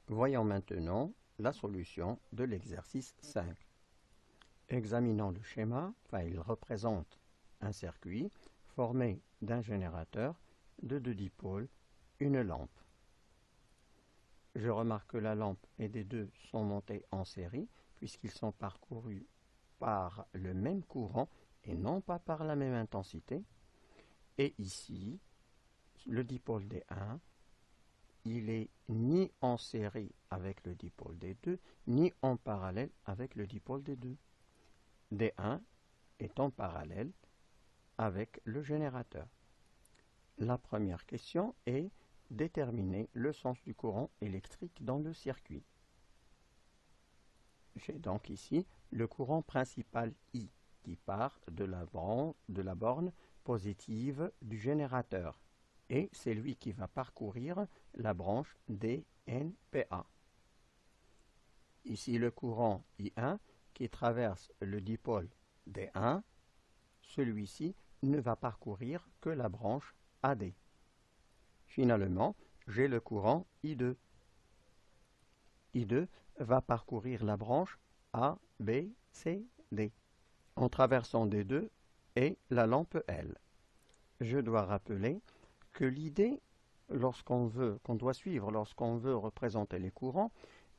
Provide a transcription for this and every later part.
Voyons maintenant la solution de l'exercice 5. Examinons le schéma. Il représente un circuit formé d'un générateur, de deux dipôles, une lampe. Je remarque que la lampe et des deux sont montés en série puisqu'ils sont parcourus par le même courant et non pas par la même intensité. Et ici, le dipôle D1, il est ni en série avec le dipôle D2, ni en parallèle avec le dipôle D2. D1 est en parallèle avec le générateur. La première question est déterminer le sens du courant électrique dans le circuit. J'ai donc ici le courant principal I qui part de la borne positive du générateur et c'est lui qui va parcourir la branche DNPA. Ici le courant I1 qui traverse le dipôle D1, celui-ci ne va parcourir que la branche AD. Finalement, j'ai le courant I2. I2 va parcourir la branche A, B, C, D, en traversant D2 et la lampe L. Je dois rappeler que l'idée, qu'on doit suivre lorsqu'on veut représenter les courants,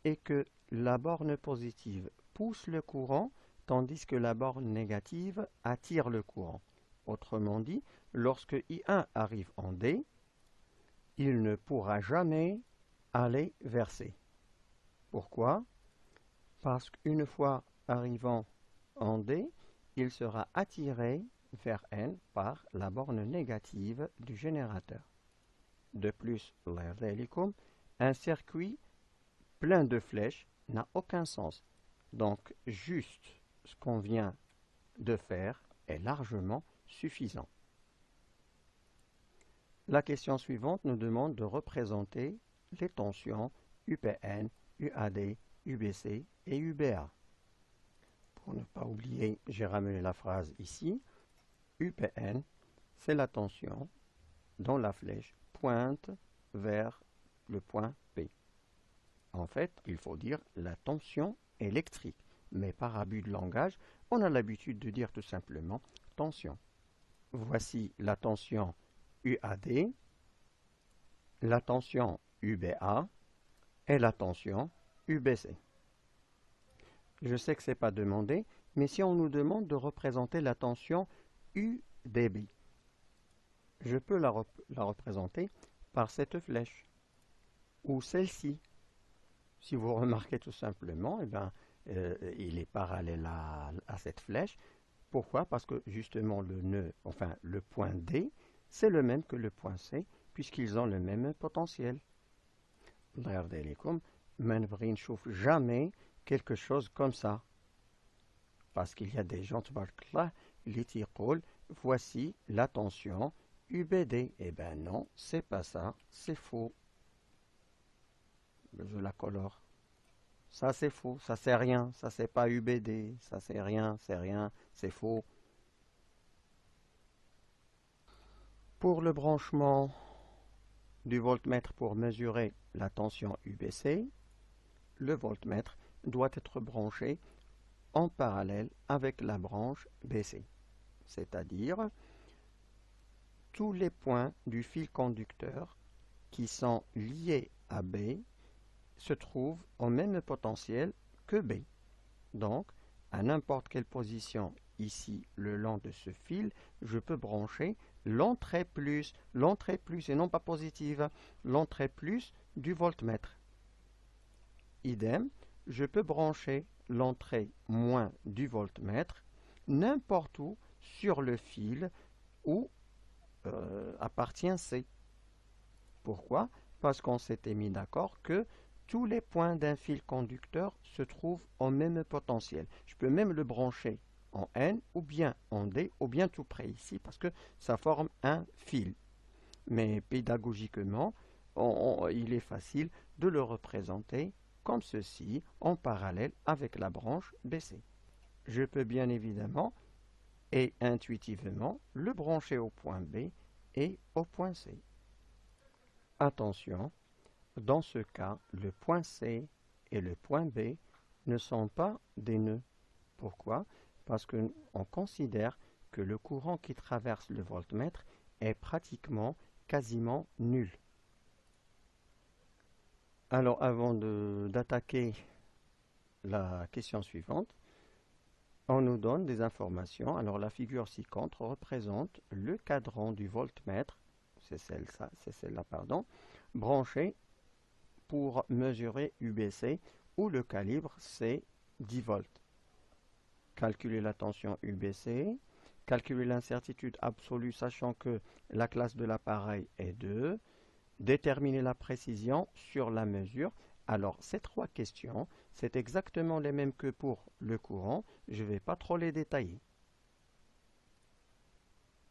est que la borne positive pousse le courant, tandis que la borne négative attire le courant. Autrement dit, lorsque I1 arrive en D, il ne pourra jamais aller vers C. Pourquoi? Parce qu'une fois arrivant en D, il sera attiré vers N par la borne négative du générateur. De plus, un circuit plein de flèches n'a aucun sens. Donc, juste ce qu'on vient de faire est largement suffisant. La question suivante nous demande de représenter les tensions UPN, UAD, UBC et UBA. Pour ne pas oublier, j'ai ramené la phrase ici. UPN, c'est la tension dont la flèche pointe vers le point P. En fait, il faut dire la tension électrique. Mais par abus de langage, on a l'habitude de dire tout simplement tension. Voici la tension UAD, la tension UBA et la tension UBC. Je sais que ce n'est pas demandé, mais si on nous demande de représenter la tension UDB, je peux la représenter par cette flèche ou celle-ci. Si vous remarquez tout simplement, il est parallèle à cette flèche. Pourquoi? Parce que justement le point D, c'est le même que le point C, puisqu'ils ont le même potentiel. Mais ne chauffe jamais quelque chose comme ça. Parce qu'il y a des gens, voici la tension UBD. Eh bien non, c'est pas ça, c'est faux. Je la colore. Ça c'est faux, ça c'est rien, ça c'est pas UBD, ça c'est rien, c'est faux. Pour le branchement du voltmètre pour mesurer la tension UBC, le voltmètre doit être branché en parallèle avec la branche BC, c'est-à-dire tous les points du fil conducteur qui sont liés à B se trouvent au même potentiel que B. Donc, à n'importe quelle position ici le long de ce fil, je peux brancher l'entrée plus et non pas positive, l'entrée plus du voltmètre. Idem, je peux brancher l'entrée moins du voltmètre n'importe où sur le fil où appartient C. Pourquoi? Parce qu'on s'était mis d'accord que tous les points d'un fil conducteur se trouvent au même potentiel. Je peux même le brancher en N ou bien en D ou bien tout près ici parce que ça forme un fil. Mais pédagogiquement, il est facile de le représenter comme ceci en parallèle avec la branche BC. Je peux bien évidemment et intuitivement le brancher au point B et au point C. Attention, Dans ce cas, le point C et le point B ne sont pas des nœuds. Pourquoi? Parce qu'on considère que le courant qui traverse le voltmètre est pratiquement quasiment nul. Alors avant d'attaquer la question suivante, on nous donne des informations. Alors la figure ci-contre représente le cadran du voltmètre, c'est celle-là, pardon, branché pour mesurer UBC, où le calibre c'est 10 volts. Calculer la tension UBC, calculer l'incertitude absolue sachant que la classe de l'appareil est 2, déterminer la précision sur la mesure. Alors ces trois questions, c'est exactement les mêmes que pour le courant, je ne vais pas trop les détailler.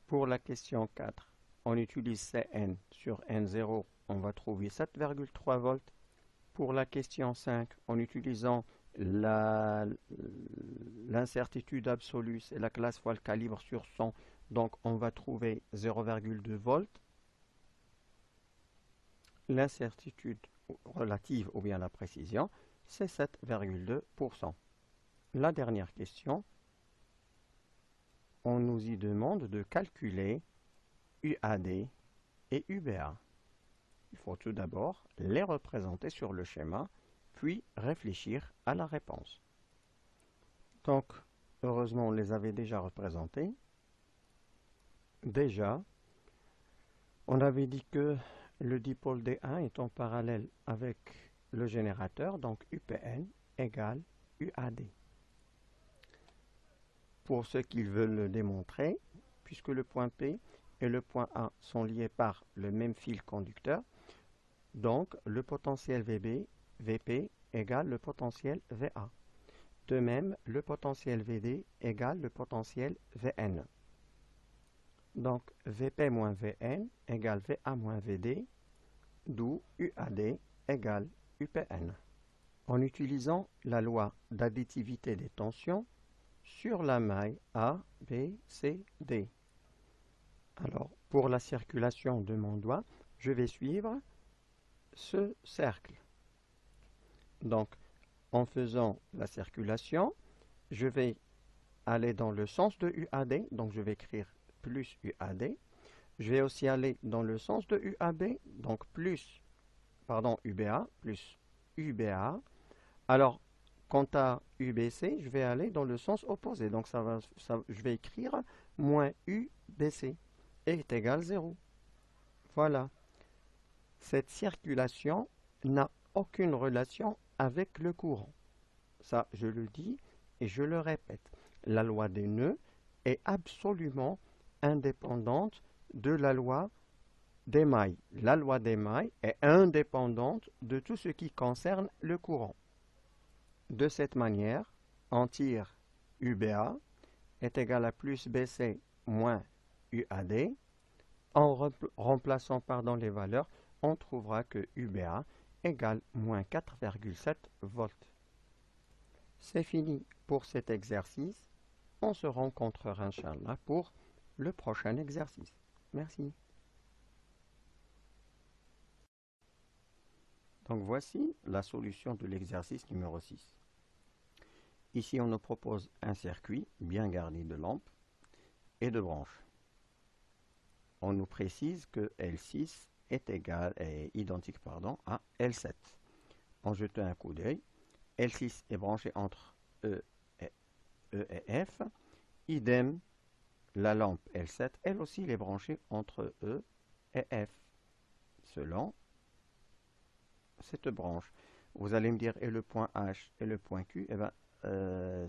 Pour la question 4, on utilise Cn sur N0, on va trouver 7,3 volts. Pour la question 5, en utilisant l'incertitude absolue, c'est la classe fois le calibre sur 100, donc on va trouver 0,2 volts. L'incertitude relative ou bien la précision, c'est 7,2%. La dernière question, on nous y demande de calculer UAD et UBA. Il faut tout d'abord les représenter sur le schéma, puis réfléchir à la réponse. Donc, heureusement, on les avait déjà représentés. Déjà, on avait dit que le dipôle D1 est en parallèle avec le générateur, donc UPN égale UAD. Pour ceux qui veulent le démontrer, puisque le point P et le point A sont liés par le même fil conducteur, donc le potentiel VP égale le potentiel VA. De même, le potentiel VD égale le potentiel VN. Donc VP moins VN égale VA moins VD, d'où UAD égale UPN. En utilisant la loi d'additivité des tensions sur la maille A, B, C, D. Alors, pour la circulation de mon doigt, je vais suivre ce cercle. Donc, en faisant la circulation, je vais aller dans le sens de UAD, donc je vais écrire plus UAD. Je vais aussi aller dans le sens de UAB, donc UBA, plus UBA. Alors, quant à UBC, je vais aller dans le sens opposé, donc je vais écrire moins UBC est égal 0. Voilà. Cette circulation n'a aucune relation avec le courant. Ça, je le dis et je le répète. La loi des nœuds est absolument indépendante de la loi des mailles. La loi des mailles est indépendante de tout ce qui concerne le courant. De cette manière, on tire UBA est égal à plus BC moins UAD. En remplaçant les valeurs, on trouvera que UBA égale moins 4,7 volts. C'est fini pour cet exercice. On se rencontrera, Inch'Allah, pour le prochain exercice. Merci. Donc voici la solution de l'exercice numéro 6. Ici, on nous propose un circuit bien garni de lampes et de branches. On nous précise que L6 est identique à L7. En jetant un coup d'œil, L6 est branché entre E et F. Idem, la lampe L7, elle aussi, elle est branchée entre E et F, selon cette branche. Vous allez me dire, et le point H et le point Q, eh bien,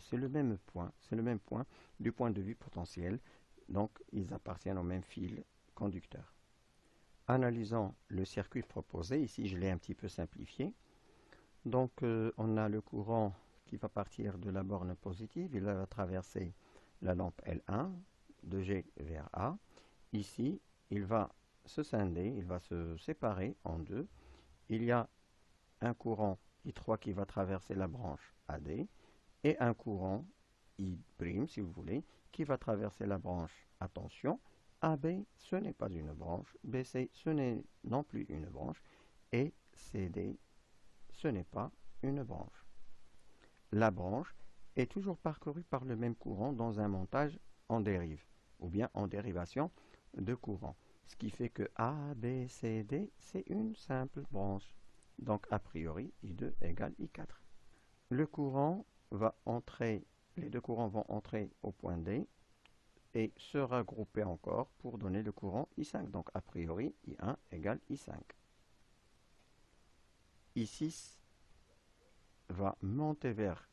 c'est le même point du point de vue potentiel, donc ils appartiennent au même fil conducteur. Analysons le circuit proposé, ici je l'ai un petit peu simplifié. Donc on a le courant qui va partir de la borne positive, il va traverser la lampe L1, de G vers A. Ici, il va se scinder, il va se séparer en deux. Il y a un courant I3 qui va traverser la branche AD et un courant I', si vous voulez, qui va traverser la branche, attention, AB, ce n'est pas une branche, BC, ce n'est non plus une branche, et CD, ce n'est pas une branche. La branche est toujours parcourue par le même courant dans un montage en dérive, ou bien en dérivation de courant. Ce qui fait que A, B, C, D, c'est une simple branche. Donc, a priori, I2 égale I4. Le courant va entrer, les deux courants vont entrer au point D et se regrouper encore pour donner le courant I5. Donc, a priori, I1 égale I5. I6 va monter vers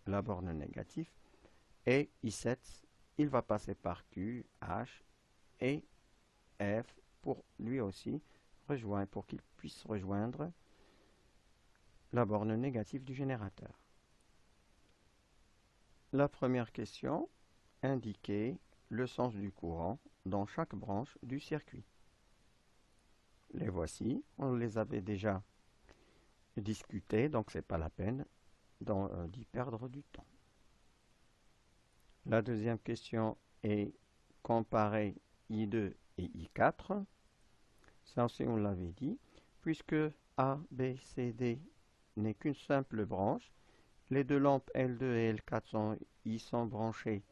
la borne négative et I7, il va passer par Q, H et F pour lui aussi rejoindre, pour qu'il puisse rejoindre la borne négative du générateur. La première question, indiquer le sens du courant dans chaque branche du circuit. Les voici, on les avait déjà discutés, donc ce n'est pas la peine d'y perdre du temps. La deuxième question est comparer I2 et I4. Ça aussi on l'avait dit, puisque A, B, C, D n'est qu'une simple branche, les deux lampes L2 et L4 y sont branchées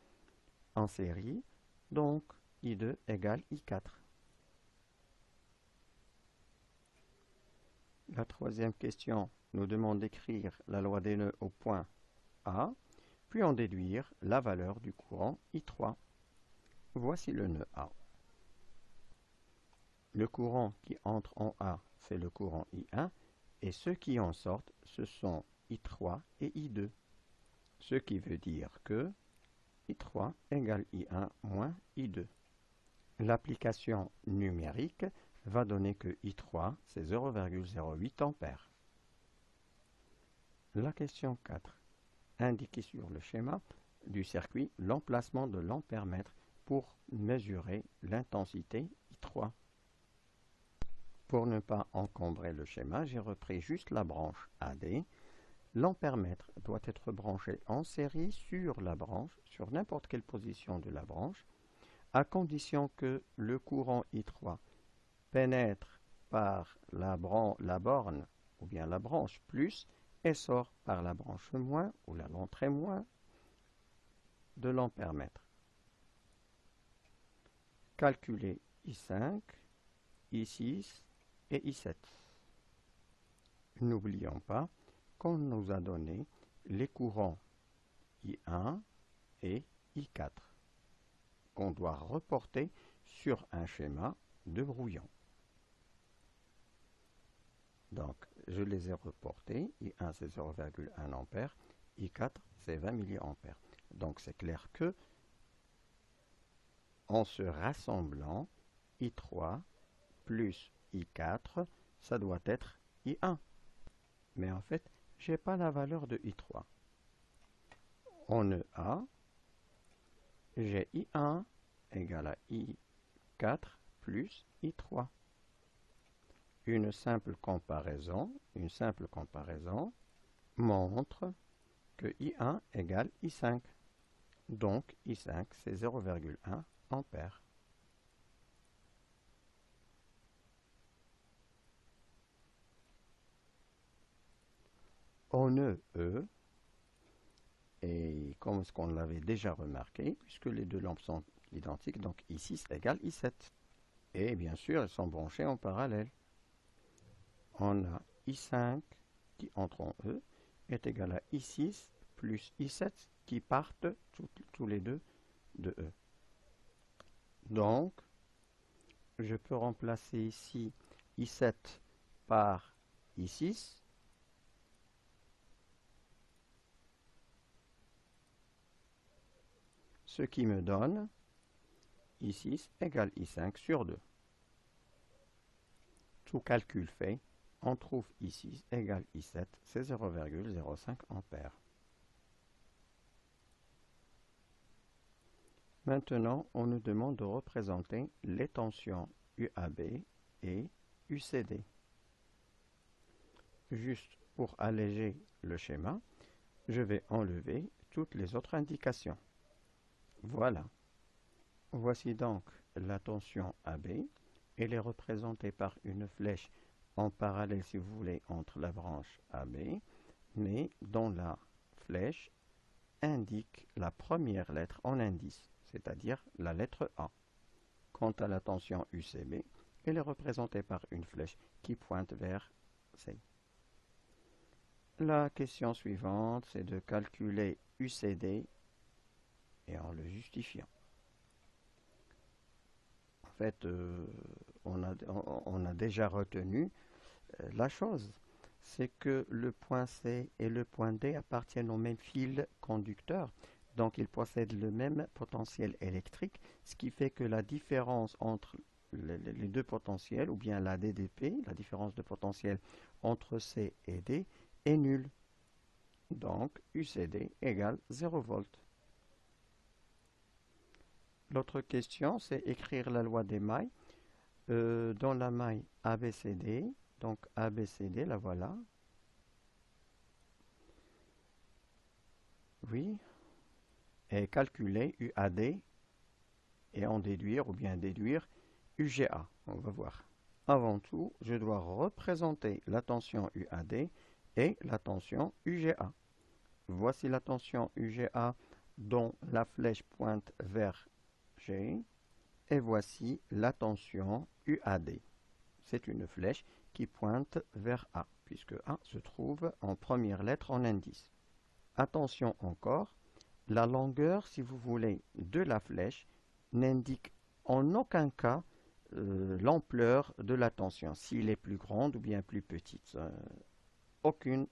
en série, donc I2 égale I4. La troisième question nous demande d'écrire la loi des nœuds au point A, puis en déduire la valeur du courant I3. Voici le nœud A. Le courant qui entre en A, c'est le courant I1, et ceux qui en sortent, ce sont I3 et I2. Ce qui veut dire que I3 égale I1 moins I2. L'application numérique va donner que I3, c'est 0,08 ampères. La question 4. Indiquer sur le schéma du circuit l'emplacement de l'ampèremètre pour mesurer l'intensité I3. Pour ne pas encombrer le schéma, j'ai repris juste la branche AD. L'ampèremètre doit être branché en série sur la branche, sur n'importe quelle position de la branche, à condition que le courant I3 pénètre par la borne ou bien la branche plus et sort par la branche moins ou l'entrée moins de l'ampèremètre. Calculer I5, I6 et I7. N'oublions pas qu'on nous a donné les courants I1 et I4 qu'on doit reporter sur un schéma de brouillon. Donc, je les ai reportés. I1 c'est 0,1 ampère, I4 c'est 20 milliampères. Donc, c'est clair que en se rassemblant, I3 plus I4, ça doit être I1. Mais en fait, je n'ai pas la valeur de I3. En EA, j'ai I1 égale à I4 plus I3. Une simple comparaison montre que I1 égale I5. Donc, I5, c'est 0,1 ampère. En E, et comme ce qu'on l'avait déjà remarqué, puisque les deux lampes sont identiques, donc I6 égale I7. Et bien sûr, elles sont branchées en parallèle. On a I5 qui entre en E est égal à I6 plus I7 qui partent tous les deux de E. Donc, je peux remplacer ici I7 par I6. Ce qui me donne I6 égale I5 sur 2. Tout calcul fait, on trouve I6 égale I7, c'est 0,05 ampères. Maintenant, on nous demande de représenter les tensions UAB et UCD. Juste pour alléger le schéma, je vais enlever toutes les autres indications. Voilà. Voici donc la tension AB. Elle est représentée par une flèche en parallèle, si vous voulez, entre la branche AB, mais dont la flèche indique la première lettre en indice, c'est-à-dire la lettre A. Quant à la tension UCB, elle est représentée par une flèche qui pointe vers C. La question suivante, c'est de calculer UCD et en le justifiant. En fait, on a déjà retenu la chose, c'est que le point C et le point D appartiennent au même fil conducteur, donc ils possèdent le même potentiel électrique, ce qui fait que la différence entre les deux potentiels, ou bien la DDP, la différence de potentiel entre C et D, est nulle. Donc UCD égale 0 volts. L'autre question, c'est écrire la loi des mailles. Dans la maille ABCD, donc ABCD, la voilà. Oui. Et calculer UAD et en déduire ou bien déduire UGA. On va voir. Avant tout, je dois représenter la tension UAD et la tension UGA. Voici la tension UGA dont la flèche pointe vers G. Et voici la tension UAD. C'est une flèche qui pointe vers A, puisque A se trouve en première lettre en indice. Attention encore, la longueur, si vous voulez, de la flèche n'indique en aucun cas l'ampleur de la tension, s'il est plus grande ou bien plus petite. Aucune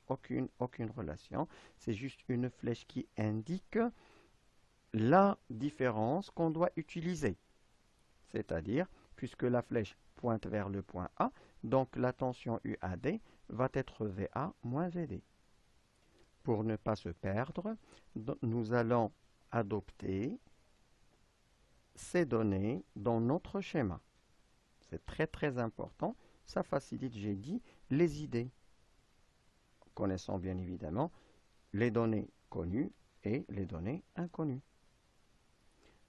relation. C'est juste une flèche qui indique la différence qu'on doit utiliser. C'est-à-dire, puisque la flèche pointe vers le point A, donc la tension UAD va être VA moins VD. Pour ne pas se perdre, nous allons adopter ces données dans notre schéma. C'est très important. Ça facilite, j'ai dit, les idées. Connaissant bien évidemment les données connues et les données inconnues.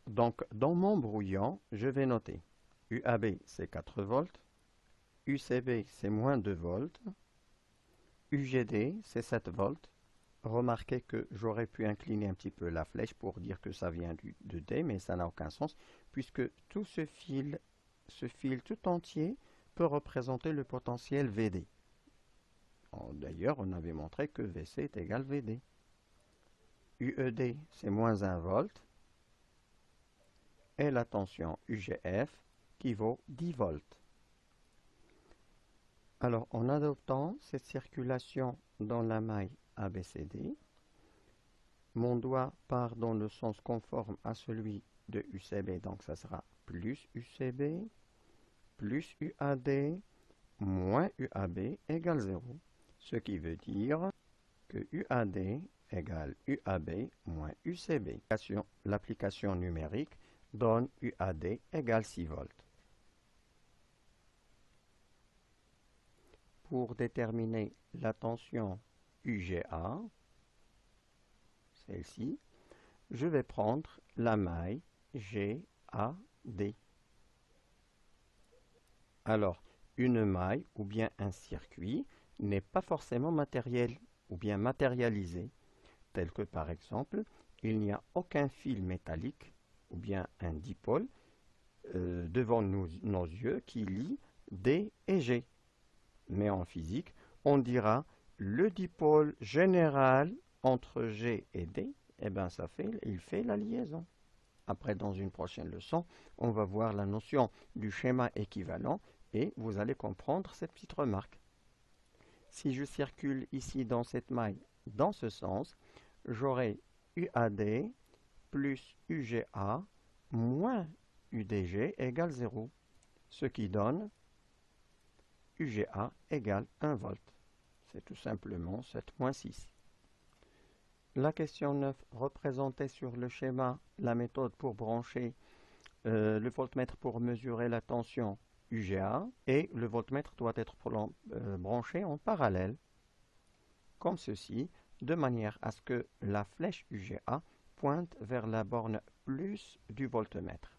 Donc, dans mon brouillon, je vais noter UAB, c'est 4 volts, UCB, c'est moins 2 volts, UGD, c'est 7 volts. Remarquez que j'aurais pu incliner un petit peu la flèche pour dire que ça vient de D, mais ça n'a aucun sens, puisque tout ce fil tout entier peut représenter le potentiel VD. D'ailleurs, on avait montré que VC est égal VD. UED, c'est moins 1 volt. Et la tension UGF qui vaut 10 volts. Alors, en adoptant cette circulation dans la maille ABCD, mon doigt part dans le sens conforme à celui de UCB, donc ça sera plus UCB, plus UAD, moins UAB égale 0, ce qui veut dire que UAD égale UAB moins UCB. L'application numérique donne UAD égale 6 volts. Pour déterminer la tension UGA, celle-ci, je vais prendre la maille GAD. Alors, une maille ou bien un circuit n'est pas forcément matériel ou bien matérialisé, tel que par exemple, il n'y a aucun fil métallique ou bien un dipôle devant nos yeux qui lie D et G. Mais en physique, on dira le dipôle général entre G et D, eh bien il fait la liaison. Après, dans une prochaine leçon, on va voir la notion du schéma équivalent et vous allez comprendre cette petite remarque. Si je circule ici dans cette maille dans ce sens, j'aurai UAD plus UGA moins UDG égale 0, ce qui donne UGA égale 1 volt. C'est tout simplement 7 moins 6. La question 9, représentez sur le schéma la méthode pour brancher le voltmètre pour mesurer la tension UGA et le voltmètre doit être branché en parallèle, comme ceci, de manière à ce que la flèche UGA pointe vers la borne plus du voltmètre,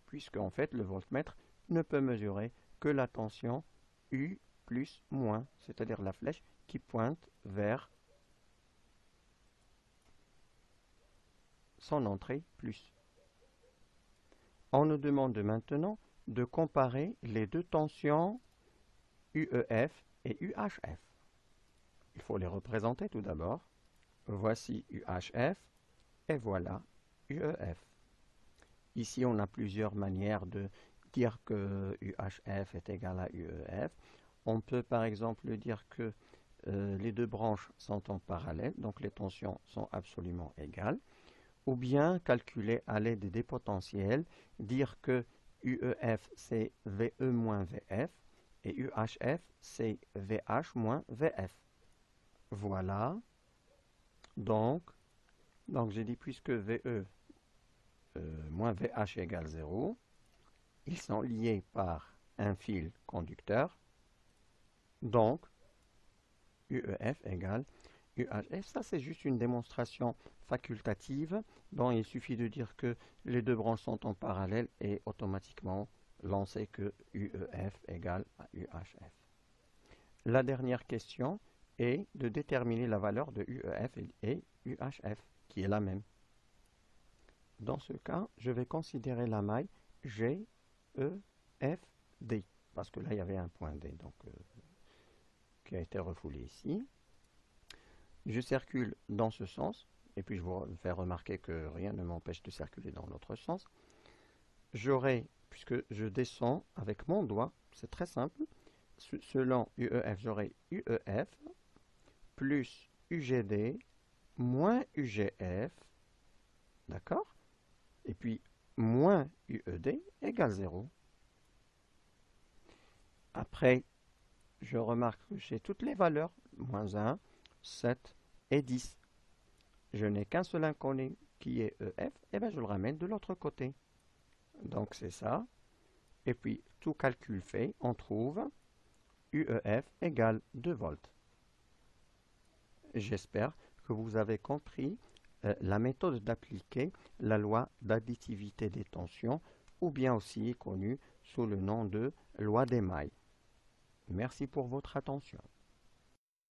puisque en fait le voltmètre ne peut mesurer que la tension U plus moins, c'est-à-dire la flèche qui pointe vers son entrée plus. On nous demande maintenant de comparer les deux tensions UEF et UHF. Il faut les représenter tout d'abord. Voici UHF et voilà UEF. Ici, on a plusieurs manières de dire que UHF est égal à UEF. On peut par exemple dire que les deux branches sont en parallèle, donc les tensions sont absolument égales. Ou bien calculer à l'aide des potentiels, dire que UEF c'est VE moins VF et UHF c'est VH moins VF. Voilà. Donc j'ai dit puisque VE moins VH égale 0, ils sont liés par un fil conducteur. Donc UEF égale UHF. Ça, c'est juste une démonstration facultative dont il suffit de dire que les deux branches sont en parallèle et automatiquement l'on sait que UEF égale à UHF. La dernière question est de déterminer la valeur de UEF et UHF, qui est la même. Dans ce cas, je vais considérer la maille G, E, F, D, parce que là, il y avait un point D, donc, qui a été refoulé ici. Je circule dans ce sens, et puis je vous fais remarquer que rien ne m'empêche de circuler dans l'autre sens. J'aurai, puisque je descends avec mon doigt, c'est très simple, selon UEF, j'aurai UEF plus UGD moins UGF, d'accord? Et puis moins UED égale 0. Après, je remarque que j'ai toutes les valeurs, moins 1, 7 et 10. Je n'ai qu'un seul inconnu qui est EF, et bien je le ramène de l'autre côté. Donc c'est ça. Et puis, tout calcul fait, on trouve UEF égale 2 volts. J'espère que vous avez compris la méthode d'appliquer la loi d'additivité des tensions, ou bien aussi connue sous le nom de loi des mailles. Merci pour votre attention.